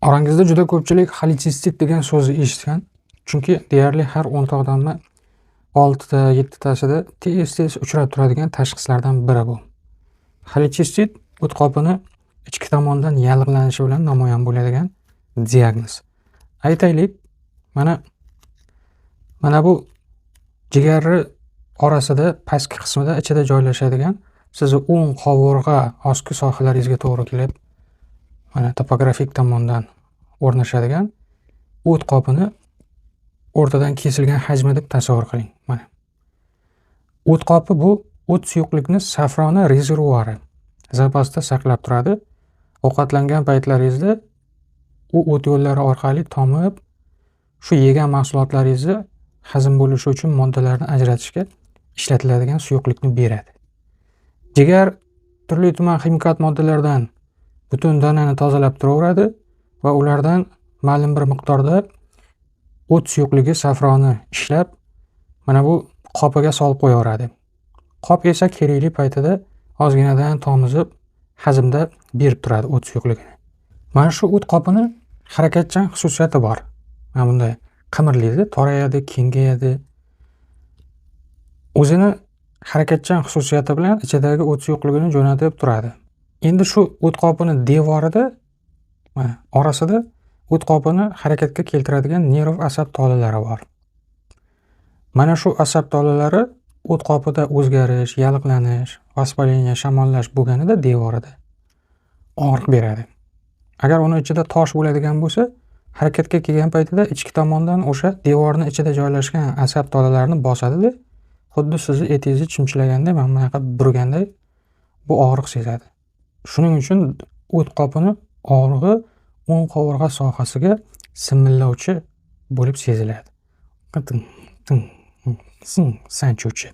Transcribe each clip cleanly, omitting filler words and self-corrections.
Orangizda juda ko'pchilik xolechistit degan so'zni eshitgan. Chunki deyarli har 10 ta odamni 6 ta, 7 tasida tez uchrab turadigan tashxislardan biri bu. Xolechistit o't qopini ichki tomondan yallig'lanishi bilan namoyon bo'ladigan diagnoz. Aytaylik, mana bu jigarni orasida pastki qismida ichida joylashadigan sizni o'ng qovurg'a ostki sohalaringizga to'g'ri kelib, mana topografik tomondan o'rnashadigan o't qopini o'rtadan kesilgan hajmi deb tasavvur qiling. Mana. O't qopi bu o't suyuqlikni safroni rezervuari zapasda saqlab turadi. Ovqatlangan paytlaringizda u o't yo'llari orqali tomib, shu yegan mahsulotlaringizni hazm bo'lishi uchun moddalarni ajratishga ishlatiladigan suyuqlikni beradi. Jigar turli-tuman ximikat moddalardan butun tanani tozalab turaveradi va ulardan ma'lum bir miqdorda o't suyuqligi safroni ishlab, mana bu qopiga solib qo'yaveradi. Qop esa kerakli paytida ozginadan tomizib, hazmda berib turadi o't suyuqligini. Mana shu o't qopini harakatchan xususiyati bor. Mana bunday qimirlaydi, torayadi, kengayadi. O'zini harakatchan xususiyati bilan ichidagi o't suyuqligini jo'natib turadi. Endi shu o't qopini devorida, mana orasida o't qopini harakatga keltiradigan nerv asab tolalari bor. Mana shu asab tolalari o't qopida o'zgarish, yallig'lanish, vaspaleniya, shamollash bo'lganida devorida og'riq beradi. Agar uni ichida tosh bo'ladigan bo'lsa, harakatga kelgan paytida ichki tomondan o'sha devorning ichida joylashgan asab tolalarini bosadi-da, xuddi sizni etingizni chimchilaganda, mana bunaqa burganday bu og'riq sezadi. Shuning uchun o't qopini og'rig'i o'ng qovurg'a sohasiga simillovchi bo'lib seziladi. Sanchuvchi.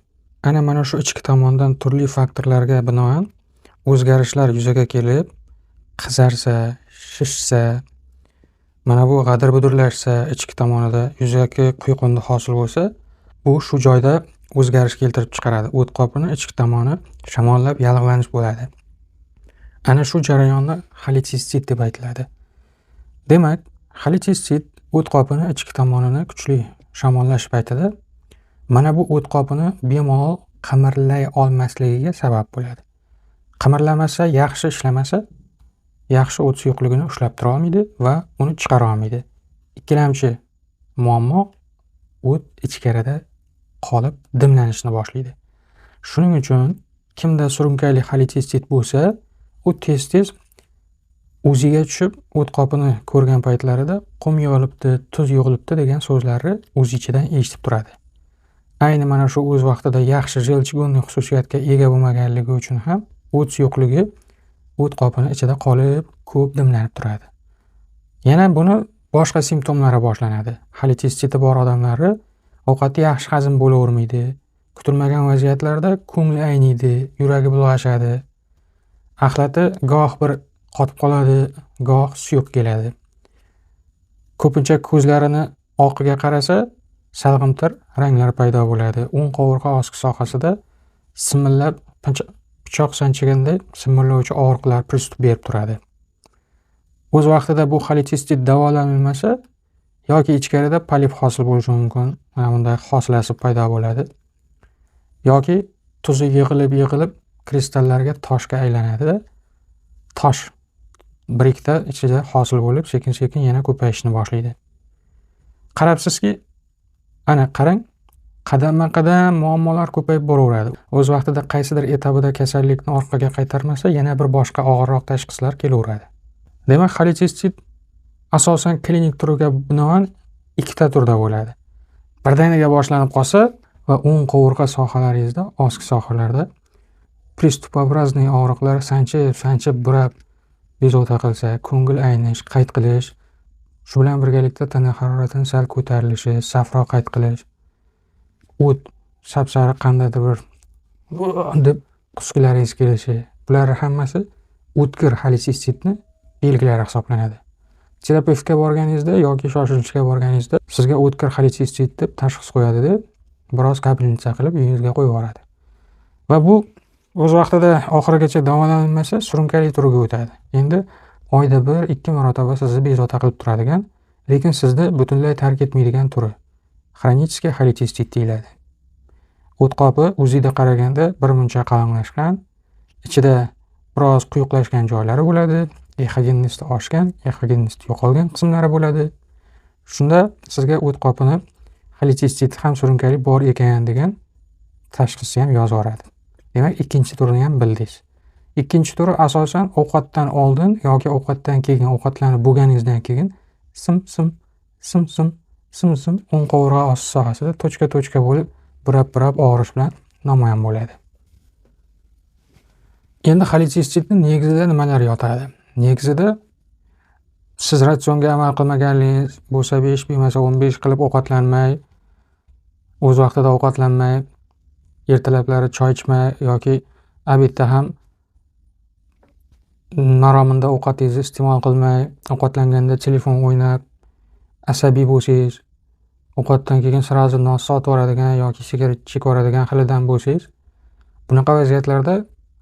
Ana mana shu ichki tomondan turli faktorlarga binoan o'zgarishlar yuzaga kelib, qizarsa, shishsa, mana bu g'adir-budirlashsa, ichki tomonida yuzaki quyqundi hosil bo'lsa, bu shu joyda o'zgarish keltirib chiqaradi. O't qopini ichki tomoni shamollab yallig'lanish bo'ladi. Ana shu jarayonni xolechistit deb aytiladi. Demak, xolechistit o't qopini ichki tomonini kuchli shamollash paytida mana bu o't qopini bemalol qimirlay olmasligiga sabab bo'ladi. Qimirlamasa, yaxshi ishlamasa, yaxshi o't suyuqligini ushlab tura olmaydi va uni chiqara olmaydi. Ikkilamchi muammo o't ichkarida qolib dimlanishni boshlaydi. Shuning uchun kimda surunkali xolechistit bo'lsa, u tez o'ziga tushib, o't qopini ko'rgan paytlarida qum yig'ilibdi, tuz yig'ilibdi degan so'zlarni o'z ichidan eshitib turadi. Ayni mana shu o'z vaqtida yaxshi jelchigunli xususiyatga ega bo'lmaganligi uchun ham o't suyuqligi o't qopini ichida qolib, ko'p dimlanib turadi. Yana buni boshqa simptomlari boshlanadi. Xolechistit bor odamlarni ovqati yaxshi hazm bo'lavermaydi, kutilmagan vaziyatlarda ko'ngli ayniydi, yuragi bulg'ashadi. Axlati goh bir qotib qoladi, goh suyuq keladi. Ko'pincha ko'zlarini oqiga qarasa, salg'imtir ranglar paydo bo'ladi. O'ng qovurg'a ostki sohasida simillab, pichoq sanchiganday simirlovchi og'riqlar pristup berib turadi. O'z vaqtida bu xolechistit davolanilmasa yoki ichkarida polip hosil bo'lishi mumkin. Mana bunday hosilasi paydo bo'ladi. Yoki tuzi yig'ilib kristallarga toshga aylanadi. Tosh birikta ichida hosil bo'lib, sekin-sekin yana ko'payishni boshlaydi. Qarabsizki, ana qarang, qadamma-qadam muammolar ko'payib boraveradi. O'z vaqtida qaysidir etapida kasallikni orqaga qaytarmasa, yana bir boshqa og'irroq tashxislar kelaveradi. Demak, xolechistit asosan klinik turiga binoan ikkita turda bo'ladi. Birdaniga boshlanib qolsa va o'ng qovurg'a sohalaringizda, ostki sohalarda pristupobrazniy og'riqlar sanchib burab bezovta qilsa, ko'ngil aynish, qayt qilish, shu bilan birgalikda tana haroratining sal ko'tarilishi, safro qayt qilish, o't sapsariq qandaydir bir deb qusgilaringiz kelishi, bular hammasi o'tkir xolechisitni belgilari hisoblanadi. Terapevtga borganingizda yoki shoshilishga borganingizda sizga o'tkir xolechistit deb tashxis qo'yadi-da, biroz kabinetcha qilib uyingizga qo'yib yuboradi. Va bu o'z vaqtida oxirigacha davolanmasa, surunkali turiga o'tadi. Endi oyda 1-2 marotaba sizni bezovta qilib turadigan, lekin sizni butunlay tark etmaydigan turi. Xronический xolecисtit deyiladi. O't qopi UZIda qaraganda birmuncha qalinglashgan, ichida biroz quyuqlashgan joylari bo'ladi, exogennosti oshgan, exogennosti yo'qolgan qismlari bo'ladi. Shunda sizga o't qopini xolecystit ham surunkali bor ekan degan tashxisni ham yozib yuboradi. Demak, ikkinchi turini ham bildingiz. Ikkinchi turi asosan ovqatdan oldin yoki ovqatdan keyin, ovqatlanib bo'lganingizdan keyin sim o'ng qovurg'a osti sohasida tochka bo'lib burab og'rish bilan namoyon bo'ladi. Endi xolecystitning negizida nimalar yotadi? Negizida siz ratsionga amal qilmaganligingiz bo'lsa 5, bo'lmasa 15 qilib ovqatlanmay, o'z vaqtida ovqatlanmay, ertalablari choy ichmay yoki obedda ham maromida ovqatingizni iste'mol qilmay, ovqatlanganda telefon o'ynab, asabiy bo'lsangiz, ovqatdan keyin sirazi nos sotib yuboradigan yoki sigaret chekib yuboradigan xilidan bo'lsangiz, bunaqa vaziyatlarda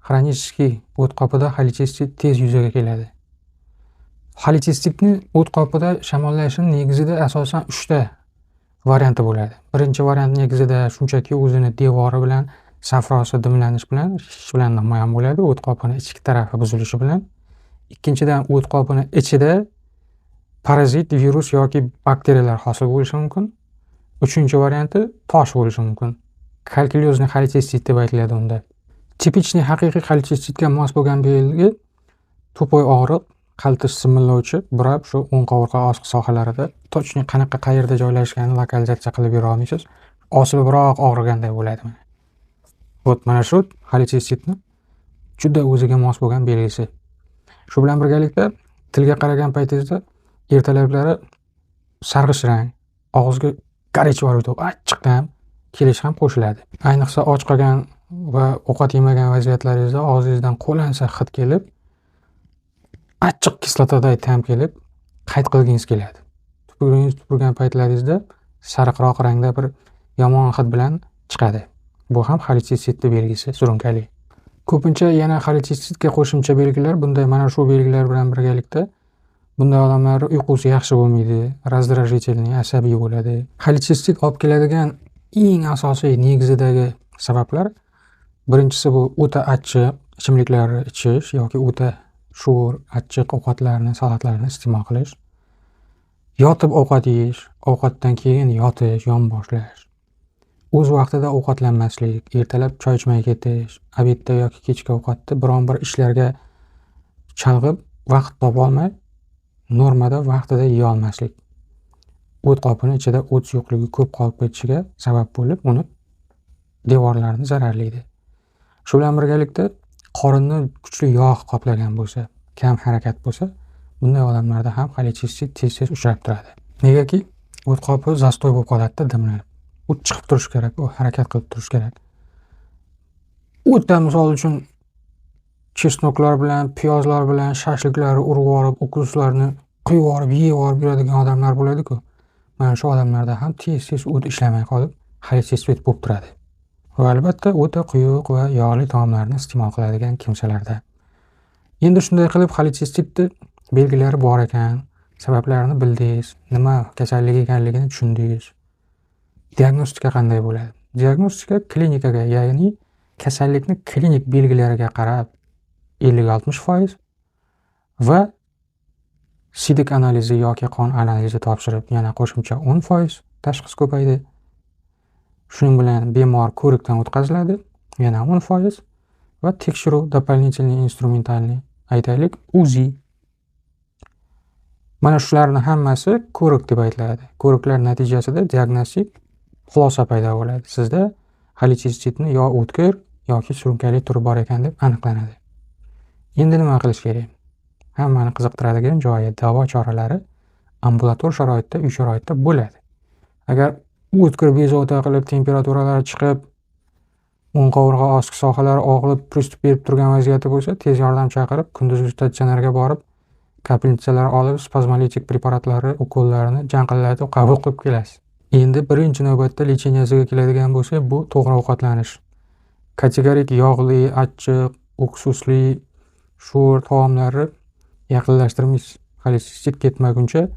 xronический o't qopida xolecystit tez yuzaga keladi. Xolecystitni o't qopida shamollashning negizida asosan 3 ta varianti bo'ladi. Birinchi variant negizida shunchaki o'zini devori bilan, safrosi dimlanish bilan, shishish bilan namoyon bo'ladi, o't qopining ichki tarafi buzilishi bilan. Ikkinchidan o't qopining ichida parazit, virus yoki bakteriyalar hosil bo'lishi mumkin. Uchinchi varianti tosh bo'lishi mumkin. Kalkulyozniy xolecystit deb aytiladi unda. Tipichniy haqiqiy xolecystitga mos bo'lgan belgi to'poy og'riq, qaltis simillovchi, burab shu o'ng qovurg'a osti sohalarida tochning qayerda joylashganini lokalizatsiya qilib bera olmaysiz. Osilibroq og'riganday bo'ladi mana. Mana shu xolecystitni juda o'ziga mos bo'lgan belgisi. Shu bilan birgalikda tilga qaragan paytingizda ertalablari sarg'ish rang, og'izga garich borib achchiqdan kelish ham qo'shiladi. Ayniqsa och qolgan va ovqat yemagan vaziyatlaringizda og'zingizdan qo'lansa hid kelib, achchiq kislotaday ta'm kelib, qayd qilgingiz keladi. Tupurgan paytlaringizda sariqroq rangda bir yomon hid bilan chiqadi. Bu ham xolecystitning belgisi, surunkali. Ko'pincha yana xolecystitga qo'shimcha belgilar bunday mana shu belgilar bilan birgalikda bunday odamlar uyqusi yaxshi bo'lmaydi, раздражительный, asabiy bo'ladi. Xolecystit olib keladigan eng asosiy negizidagi sabablar birinchisi bu o'ta achchiq ichimliklarni ichish yoki o'ta sho'r, achchiq ovqatlarni, salatlarni iste'mol qilish. Yotib ovqat yeyish, ovqatdan keyin yotish, yonboshlash. O'z vaqtida ovqatlanmaslik, ertalab choy ichmay ketish, obedda yoki kechki ovqatda biron bir ishlarga chalg'ib vaqt topa olmay, normada vaqtida yeya olmaslik. O't qopining ichida o't yo'qligi ko'p qolib ketishiga sabab bo'lib, uni devorlarini zararlaydi. Shu bilan birgalikda qorinni kuchli yog' qoplagan bo'lsa, kam harakat bo'lsa, bunday odamlarda ham xolecystit tez uchrab turadi. Negaki o't qopi zastoy bo'lib qoladi-da, dimlanib. U chiqib turish kerak, u harakat qilib turish kerak. O'tda misol uchun chesnoklar bilan, piyozlar bilan shashliklarni urib yorib, ukuslarni quyib yorib, yeb yorib yuradigan odamlar bo'ladi-ku. Mana shu odamlarda ham tez o't ishlamay qolib, xolecystit bo'lib turadi. Va albatta o'ta quyuq va yog'li taomlarni iste'mol qiladigan kimsalarda. Endi shunday qilib xolecystitning belgilari bor ekan, sabablarini bildingiz, nima kasallik ekanligini tushundingiz. Diagnostika qanday bo'ladi? Diagnostika klinikaga, ya'ni kasallikning klinik belgilariga qarab 50-60% va sidik analizi yoki qon analizi topshirib yana qo'shimcha 10% tashxis ko'paydi. Shuning bilan bemor ko'rikdan o'tkaziladi, yana 10% va tekshiruv дополнительный instrumentalniy, aytaylik, UZI. Mana shularning hammasi ko'rik deb aytiladi. Ko'riklar natijasida diagnostik xulosa paydo bo'ladi. Sizda xolecystitni yo o'tkir yoki surunkali turi bor ekan deb aniqlanadi. Endi nima qilish kerak? Hammani qiziqtiradigan joyi davo choralari ambulator sharoitda, uy sharoitida bo'ladi. Agar o'tkir bezovta qilib, temperaturalari chiqib, o'ng qovurg'a osti sohalari og'rib, pриступ berib turgan vaziyati bo'lsa, tez yordam chaqirib, kunduzgi statsionarga borib, kapelnitsalar olib, spazmolitik preparatlari, ukollarni janqillatib qabul qilib kelasiz. Endi birinchi navbatda lecheniyasiga keladigan bo'lsa, bu to'g'ri ovqatlanish. Kategorik yog'li, achchiq, uksusli, sho'r taomlarni yaqinlashtirmaysiz. Xolestitsit ketmaguncha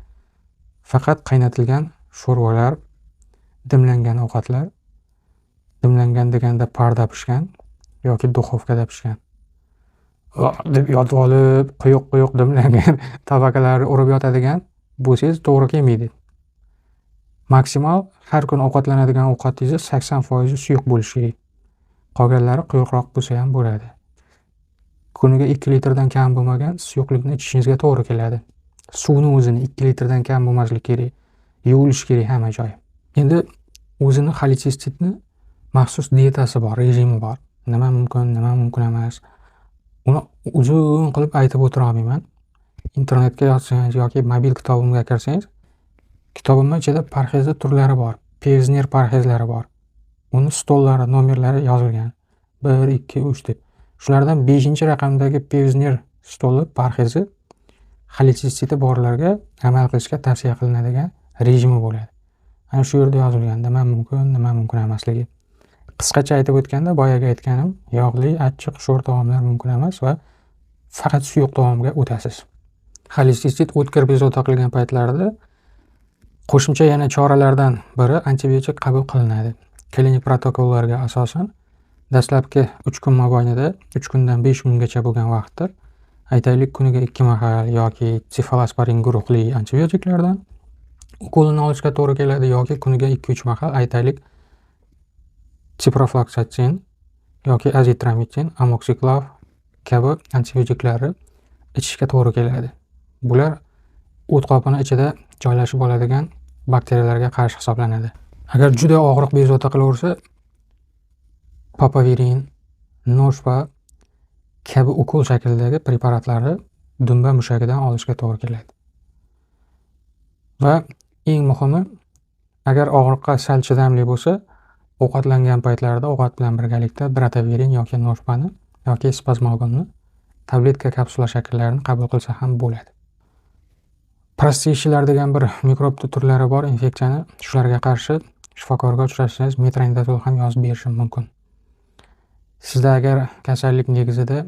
faqat qaynatilgan sho'rvalar, dimlangan ovqatlar, dimlangan deganda parda pishgan yoki duxovkada pishgan deb yotib olib, quyuq dimlangan tabaqalarni urib yotadigan bo'lsangiz to'g'ri kelmaydi. Maksimal har kun ovqatlanadigan ovqatingiz 80% suyuq bo'lishi kerak. Qolganlari quyuqroq bo'lsa ham bo'ladi. Kuniga 2 litrdan kam bo'lmagan suyuqlikni ichishingizga to'g'ri keladi. Suvni o'zini 2 litrdan kam bo'lmasligi kerak. Yuvilishi kerak hamma joyi. Endi o'zini xolestitni maxsus dietasi bor, rejimi bor. Nima mumkin emas. Uni uzun qilib aytib o'tira olmayman. Internetga yozsangiz yoki mobil kitobimga kirsangiz, kitobimning ichida parhezli turlari bor. Pevzner parhezlari bor. Uni stollari, nomerlari yozilgan. 1, 2, 3 deb. Shulardan 5-raqamdagi Pevzner stoli parhezi xolestitsiti borlarga amal qilishga tavsiya qilinadigan rejimi bo'ladi. Ana shu yerda yozilgan nima mumkin emasligi. Qisqacha aytib o'tganda, boyaga aytganim, yog'li, achchiq, sho'r taomlar mumkin emas va faqat suyuq taomga o'tasiz. Xolestitsit o'tkir bezovta qilgan paytlarida qo'shimcha yana choralardan biri antibiotik qabul qilinadi. Klinik protokollarga asosan dastlabki 3 kun mobaynida 3 kundan 5 kungacha bo'lgan vaqtda aytaylik kuniga 2 mahal yoki sefalosporin guruhli antibiotiklardan ukolini olishga to'g'ri keladi yoki kuniga 2-3 mahal aytaylik ciprofloxacin yoki azitromisin, amoksiklav kabi antibiotiklarni ichishga to'g'ri keladi. Bular o't qopini ichida joylashib oladigan bakteriyalarga qarshi hisoblanadi. Agar juda og'riq bezovta qilaversa, papavirin, noshpa kabi ukol shaklidagi preparatlarni dumba mushagidan olishga to'g'ri keladi. Va eng muhimi, agar og'riqqa sal chidamli bo'lsa, ovqatlangan paytlarida ovqat bilan birgalikda bratavirin yoki noshpani yoki spazmogonni tabletka kapsula shaklarini qabul qilsa ham bo'ladi. Prosteyshlar degan bir mikrob turlari bor, infeksiyani shularga qarshi shifokorga uchrashsangiz metronidazol ham yozib berishim mumkin. Sizda agar kasallik negizida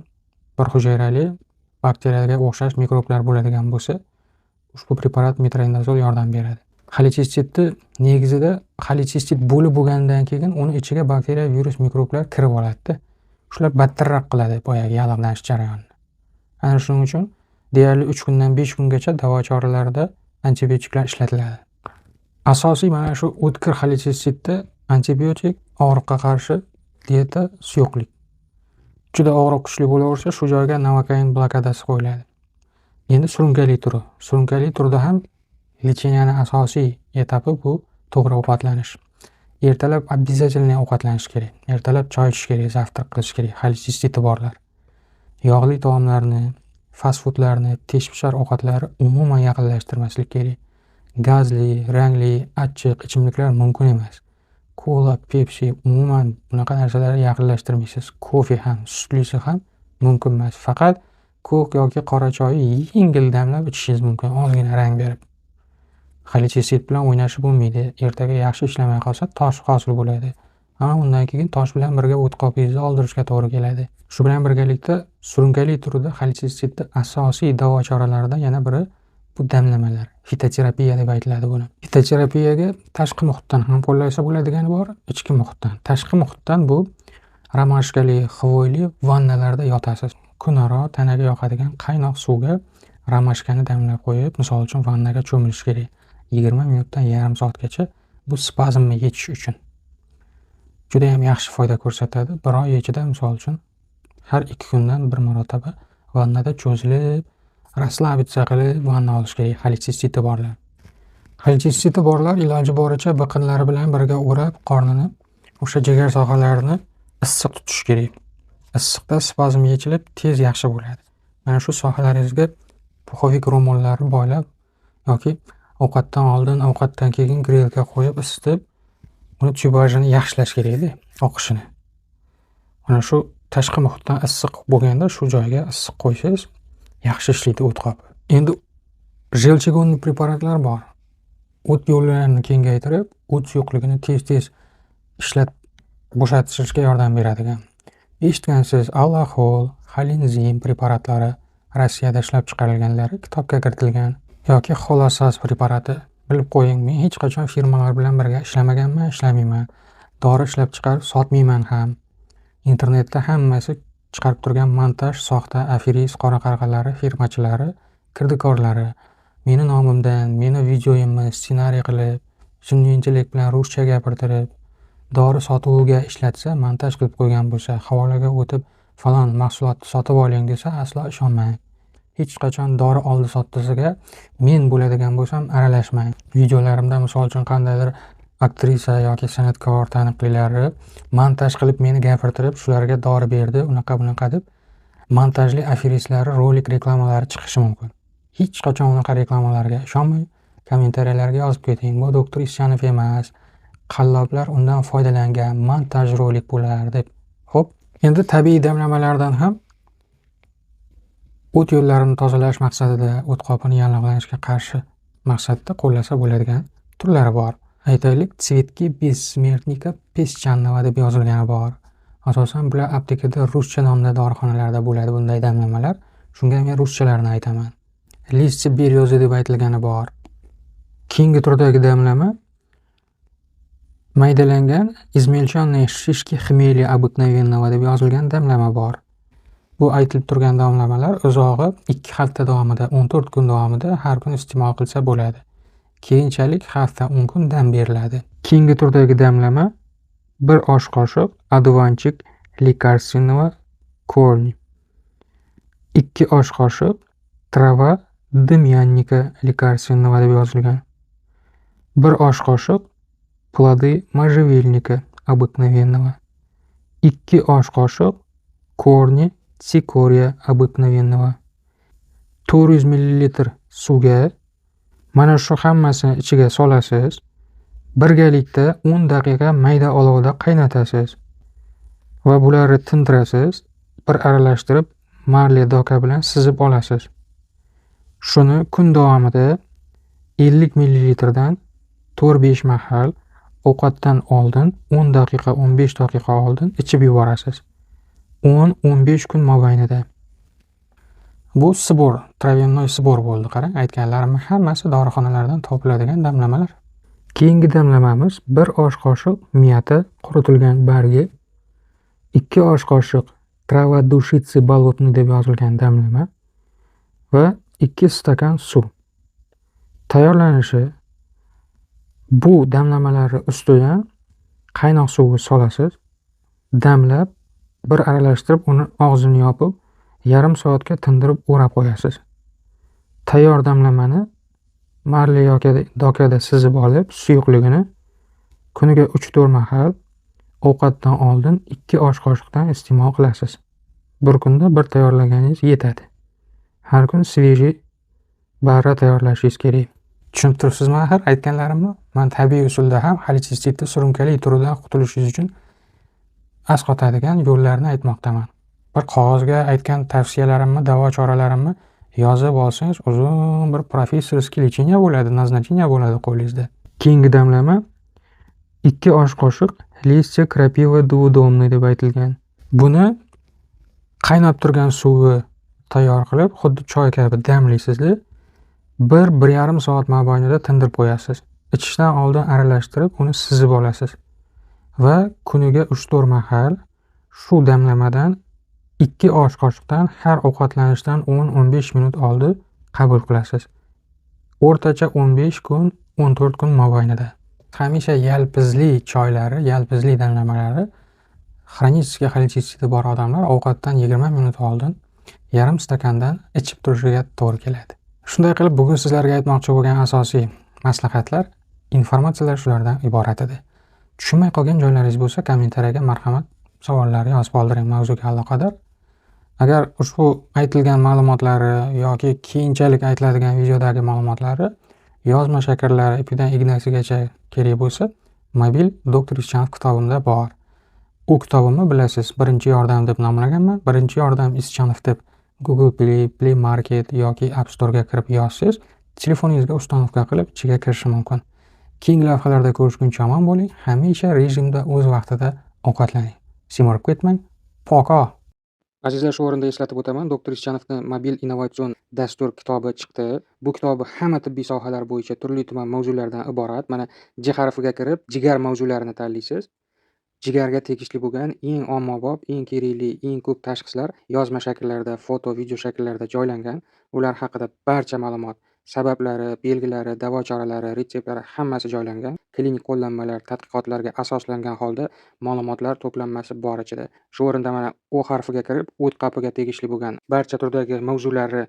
bir hujayrali bakteriyaga o'xshash mikroblar bo'ladigan bo'lsa, ushbu preparat metronidazol yordam beradi. Xolestitni negizida xolestit bo'lib bo'lgandan keyin uni ichiga bakteriya, virus, mikroblar kirib oladi. Shular battarroq qiladi boyagi yallig'lanish jarayonini. Ana shuning uchun deyarli 3 kundan 5 kungacha davo choralarida antibiotiklar ishlatiladi. Asosiy mana shu o'tkir xolestitda antibiotik, og'riqqa qarshi dieta, suyuqlik. Juda og'riq kuchli bo'laversa, shu joyga novokain blokadasi qo'yiladi. Endi surunkali turi. Surunkali turda ham lecheniyaning asosiy etapi bu to'g'ri ovqatlanish. Ertalab обязательно ovqatlanish kerak. Ertalab choy ichish kerak, zavtrak qilish kerak. Xolestiti borlar. Yog'li taomlarni, fast foodlarni, teshpishar ovqatlarni umuman yaqinlashtirmaslik kerak. Gazli, rangli, achchiq ichimliklar mumkin emas. Kola, Pepsi, umuman bunaqa narsalarga yaqinlashtirmaysiz. Kofe ham, sutlisi ham mumkin emas. Faqat ko'k yoki qora choyni yengil damlab ichishingiz mumkin, ozgina rang berib. Xolestit bilan o'ynashib bo'lmaydi. Ertaga yaxshi ishlamay qolsa tosh hosil bo'ladi. Undan keyin tosh bilan birga o't qopingizni oldirishga to'g'ri keladi. Shu bilan birgalikda surunkali turida xolestitni asosiy davo choralaridan yana biri bu damlamalar. Fitoterapiya deb aytiladi buni. Fitoterapiyaga tashqi muhitdan ham qo'llansa bo'ladigani bor, ichki muhitdan. Tashqi muhitdan bu romashkali, havoyli vannalarda yotasiz. Kunaro tanaga yoqadigan qaynoq suvga romashkani damlab qo'yib, misol uchun vannaga cho'milish kerak. 20 minutdan yarim soatgacha bu spazmni yechish uchun. Juda ham yaxshi foyda ko'rsatadi. Bir oy ichida misol uchun har 2 kundan bir marotaba vannada cho'zilib, raslabitsa qilib vanna olish kerak. Xolestiti borlar. Xolestiti borlar iloji boricha biqinlari bilan birga o'rab, qornini, o'sha jigar sohalarini issiq tutish kerak. Issiqda spazm yechilib, tez yaxshi bo'ladi. Mana shu sohalaringizga puxovik ro'mollarni boylab yoki ovqatdan oldin, ovqatdan keyin grelga qo'yib isitib, uni tubajini yaxshilash kerak-da, oqishini. Mana shu tashqi muhitdan issiq bo'lganda shu joyga issiq qo'ysangiz, yaxshi ishlaydi o't qopi. Endi jelchigonli preparatlar bor. O't yo'llarini kengaytirib, o't suyuqligini tez-tez ishlab bo'shatishga yordam beradigan. Eshitgansiz, Alahol, Xalinzin preparatlari Rossiyada ishlab chiqarilganlari kitobga kiritilgan. Yoki xolosas preparati. Bilib qo'ying, men hech qachon firmalar bilan birga ishlamaganman, ishlamayman. Dori ishlab chiqarib sotmayman ham. Internetda hammasi chiqarib turgan montaj, soxta, aferist, qora qarg'alari, firmachilari, kirdikorlari meni nomimdan, meni videoyimni ssenariy qilib, sun'iy intellekt bilan ruscha gapirtirib, dori sotuviga ishlatsa, montaj qilib qo'ygan bo'lsa, havolaga o'tib falon mahsulotni sotib oling desa, aslo ishonmang. Hech qachon dori oldi sottisiga men bo'ladigan bo'lsam aralashmang. Videolarimda misol uchun qandaydir aktrisa yoki san'atkor taniqlilari montaj qilib meni gapirtirib, shularga dori berdi, unaqa bunaqa deb montajli aferistlari rolik reklamalari chiqishi mumkin. Hech qachon unaqa reklamalarga ishonmang. Kommentariyalarga yozib keting, bu doktor Isyonov emas, qalloblar undan foydalangan montaj rolik bo'lar deb. Xo'p, endi tabiiy damlamalardan ham o't yo'llarini tozalash maqsadida, o't qopini yallig'lanishga qarshi maqsadda qo'llasa bo'ladigan turlari bor. Aytaylik, Tsvetki bessmертника peshchanova deb yozilgani bor. Asosan bular aptekada ruscha nomli dorixonalarda bo'ladi bunday damlamalar. Shunga men ruschalarini aytaman. Listcha beryozi deb aytilgani bor. Keyingi turdagi damlama maydalangan izmelchanные shishki xmeli обыкновенного deb yozilgan damlama bor. Bu aytilib turgan damlamalar uzog'i 2 hafta davomida, 14 kun davomida har kun iste'mol qilsa bo'ladi. Keyinchalik hafta 10 kun dam beriladi. Keyingi turdagi damlama 1 osh qoshiq advanchik лекарственного корня, 2 osh qoshiq trava dымянника лекарственного deb yozilgan. 1 osh qoshiq plody можжевельника обыкновенного, 2 osh qoshiq корни цикория обыкновенного. 400 ml suvga mana shu hammasini ichiga solasiz. Birgalikda 10 daqiqa mayda olovda qaynatasiz va bularni tindirasiz. Bir aralashtirib, marli doka bilan sizib olasiz. Shuni kun davomida 50 ml dan 4-5 mahal ovqatdan oldin 10 daqiqa, 15 daqiqa oldin ichib yuborasiz. 10-15 kun mobaynida. Bu sibor, travennoy sibor bo'ldi. Qarang, aytganlarim hammasi dorixonalardan topiladigan damlamalar. Keyingi damlamamiz 1 osh qoshiq miyata quritilgan bargi, 2 osh qoshiq trava dushiцы bolotniy deb yozilgan damlama va 2 stakan suv. Tayyorlanishi: bu damlamalarni ustidan qaynoq suvni solasiz, damlab, bir aralashtirib, uni og'zini yopib, yarim soatga tindirib o'rab qo'yasiz. Tayyor damlamani marli yoki dokada sizib olib, suyuqligini kuniga 3-4 mahal ovqatdan oldin 2 osh qoshiqdan iste'mol qilasiz. Bir kunda bir tayyorlaganingiz yetadi. Har kun svejiy barra tayyorlashingiz kerak. Tushunib turibsizmi axir aytganlarimni? Men tabiiy usulda ham xolestitni surunkali turidan qutulishingiz uchun asqotadigan yo'llarni aytmoqdaman. Bir qog'ozga aytgan tavsiyalarimni, davo choralarimni yozib olsangiz, uzun bir professorskiy lecheniya bo'ladi, назначение bo'ladi qo'lingizda. Keyingi damlama 2 osh qoshiq listcha krapiva duodomniy deb aytilgan. Buni qaynab turgan suvni tayyor qilib, xuddi choy kabi damlaysizlar. 1-1,5 soat mobaynida tindirib qo'yasiz. Ichishdan oldin aralashtirib, uni sizib olasiz. Va kuniga 3-4 mahal shu damlamadan 2 osh qoshiqdan har ovqatlanishdan 10-15 minut oldin qabul qilasiz. O'rtacha 15 kun, 14 kun mobaynida. Hamisha yalpizli choylari, yalpizli damlamalari xronический xolestitida bor odamlar ovqatdan 20 minut oldin yarim stakandan ichib turishiga to'g'ri keladi. Shunday qilib, bugun sizlarga aytmoqchi bo'lgan asosiy maslahatlar, informatsiyalar shulardan iborat edi. Tushunmay qolgan joylaringiz bo'lsa, kommentariyaga marhamat, savollarni yozib qoldiring mavzuga aloqador. Agar ushbu aytilgan ma'lumotlari yoki keyinchalik aytiladigan videodagi ma'lumotlari yozma shakllar ipidan ignasigacha kerak bo'lsa, mobil doktor Isyonov kitobimda bor. U kitobimni bilasiz, birinchi yordam deb nomlaganman. Birinchi yordam Isyonov deb Google Play Market yoki App Store'ga kirib yozsangiz, telefoningizga ustanovka qilib ichiga kirishi mumkin. Keyingi lavhalarda ko'rishguncha omon bo'ling, hamisha rejimda o'z vaqtida ovqatlaning. Semirib ketmang. Poko! Azizlar, shu o'rinda eslatib o'taman, doktor Ishchanovni "Mobil innovatsion dastur" kitobi chiqdi. Bu kitobi hamma tibbiy sohalar bo'yicha turli-tuman mavzulardan iborat. Mana J harfiga kirib, jigar mavzularini tanlaysiz. Jigarga tegishli bo'lgan eng ommabop, eng kerakli, eng ko'p tashxislar yozma shakllarda, foto, video shakllarida joylangan. Ular haqida barcha ma'lumot, sabablari, belgilari, davo choralari, retseptlari hammasi joylangan. Klinik qo'llanmalar, tadqiqotlarga asoslangan holda ma'lumotlar to'planmasi bor ichida. Shu o'rinda mana O harfiga kirib, o't qapiga tegishli bo'lgan barcha turdagi mavzularni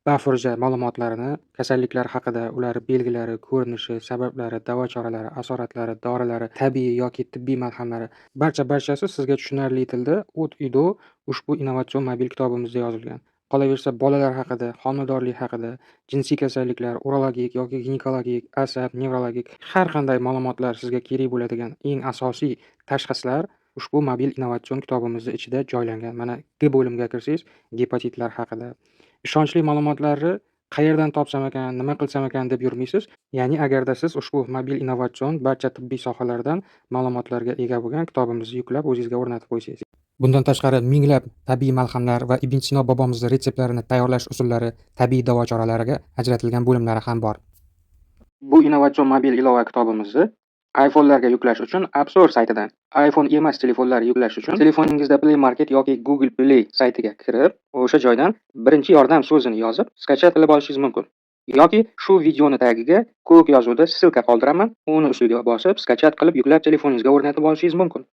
bafurja ma'lumotlarini, kasalliklar haqida, ular belgilari, ko'rinishi, sabablari, davo choralari, asoratlari, dorilari, tabiiy yoki tibbiy malhamlari barchasi sizga tushunarli tilda "O't-Ido" ushbu innovatsion mobil kitobimizda yozilgan. Qolaversa, bolalar haqida, homildorlik haqida, jinsiy kasalliklar, urologik yoki ginekologik, asab, nevrologik har qanday ma'lumotlar sizga kerak bo'ladigan eng asosiy tashxislar ushbu mobil innovatsion kitobimizda ichida joylangan. Mana G bo'limiga kirsangiz, gepatitlar haqida. Ishonchli ma'lumotlarni qayerdan topsam ekan, nima qilsam ekan deb yurmaysiz. Ya'ni agarda siz ushbu mobil innovatsion barcha tibbiy sohalardan ma'lumotlarga ega bo'lgan kitobimizni yuklab o'zingizga o'rnatib qo'ysangiz. Bundan tashqari minglab tabiiy malhamlar va Ibn Sino bobomizni retseptlarini tayyorlash usullari, tabiiy davo choralariga ajratilgan bo'limlari ham bor. Bu innovatsion mobil ilova kitobimizni iPhone'larga yuklash uchun App Store saytidan, iPhone emas telefonlar yuklash uchun telefoningizda Play Market yoki Google Play saytiga kirib, o'sha joydan birinchi yordam so'zini yozib, skachat qilib olishingiz mumkin. Yoki shu videoni tagiga ko'k yozuvda ssilka qoldiraman, uni ustiga bosib, skachat qilib yuklab telefoningizga o'rnatib olishingiz mumkin.